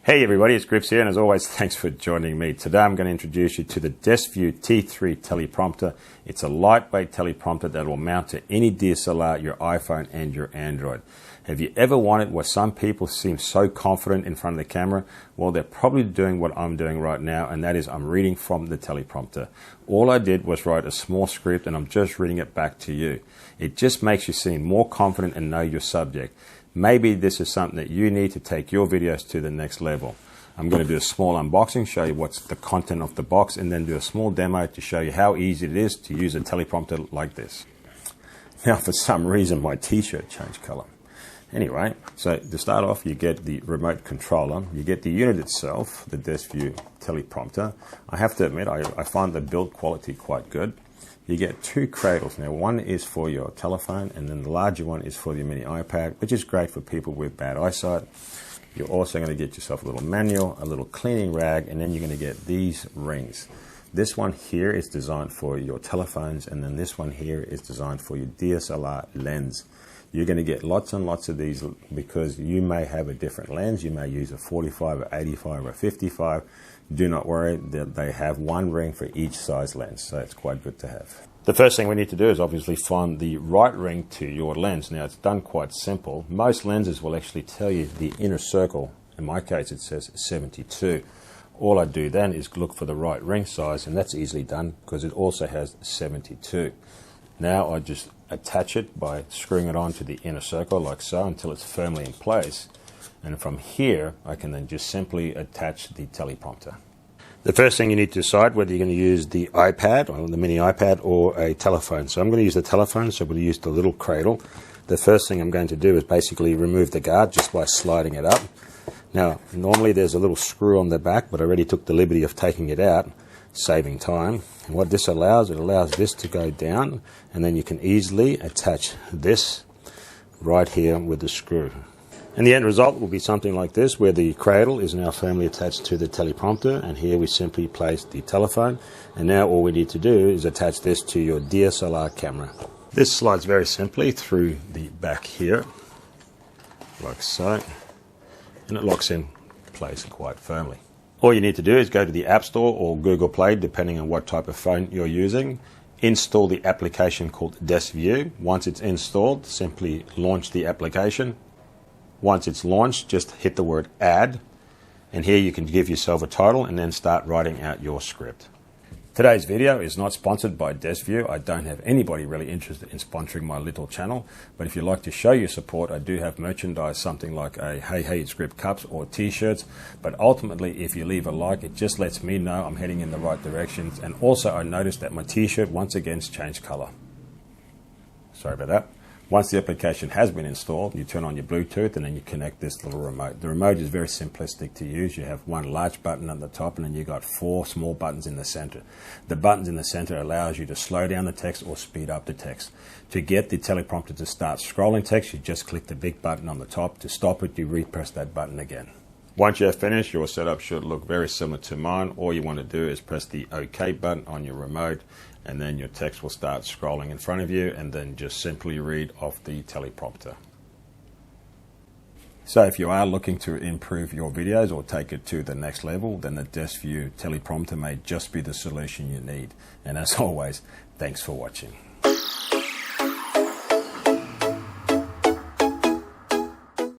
Hey everybody, it's Grips here, and as always, thanks for joining me. Today I'm going to introduce you to the Desview T3 teleprompter. It's a lightweight teleprompter that will mount to any DSLR, your iPhone and your Android. Have you ever wanted what some people seem so confident in front of the camera? Well, they're probably doing what I'm doing right now, and that is I'm reading from the teleprompter. All I did was write a small script and I'm just reading it back to you. It just makes you seem more confident and know your subject. Maybe this is something that you need to take your videos to the next level. I'm going to do a small unboxing, show you what's the content of the box, and then do a small demo to show you how easy it is to use a teleprompter like this. Now, for some reason, my t-shirt changed color. Anyway, so to start off, you get the remote controller, you get the unit itself, the Desview Teleprompter. I have to admit, I find the build quality quite good. You get two cradles. Now, one is for your telephone, and then the larger one is for your mini iPad, which is great for people with bad eyesight. You're also going to get yourself a little manual, a little cleaning rag, and then you're going to get these rings. This one here is designed for your telephones, and then this one here is designed for your DSLR lens. You're going to get lots and lots of these because you may have a different lens. You may use a 45 or 85 or 55. Do not worry, they have one ring for each size lens, so it's quite good to have. The first thing we need to do is obviously find the right ring to your lens. Now, it's done quite simple. Most lenses will actually tell you the inner circle. In my case, it says 72. All I do then is look for the right ring size, and that's easily done because it also has 72. Now I just attach it by screwing it onto the inner circle like so until it's firmly in place. And from here, I can then just simply attach the teleprompter. The first thing you need to decide whether you're going to use the iPad or the mini iPad or a telephone. So I'm going to use the telephone, so we'll use the little cradle. The first thing I'm going to do is basically remove the guard just by sliding it up. Now, normally there's a little screw on the back, but I already took the liberty of taking it out, saving time. And what this allows, it allows this to go down, and then you can easily attach this right here with the screw. And the end result will be something like this, where the cradle is now firmly attached to the teleprompter, and here we simply place the telephone, and now all we need to do is attach this to your DSLR camera. This slides very simply through the back here, like so, and it locks in place quite firmly. All you need to do is go to the App Store or Google Play, depending on what type of phone you're using. Install the application called Desview. Once it's installed, simply launch the application. Once it's launched, just hit the word Add, and here you can give yourself a title and then start writing out your script. Today's video is not sponsored by Desview. I don't have anybody really interested in sponsoring my little channel, but if you'd like to show your support, I do have merchandise, something like a Hey It's Grip cups or t-shirts, but ultimately if you leave a like, it just lets me know I'm heading in the right direction. And also I noticed that my t-shirt once again changed color. Sorry about that. Once the application has been installed, you turn on your Bluetooth and then you connect this little remote. The remote is very simplistic to use. You have one large button at the top and then you've got four small buttons in the center. The buttons in the center allows you to slow down the text or speed up the text. To get the teleprompter to start scrolling text, you just click the big button on the top. To stop it, you repress that button again. Once you have finished, your setup should look very similar to mine. All you want to do is press the OK button on your remote, and then your text will start scrolling in front of you, and then just simply read off the teleprompter. So if you are looking to improve your videos or take it to the next level, then the Desview Teleprompter may just be the solution you need. And as always, thanks for watching.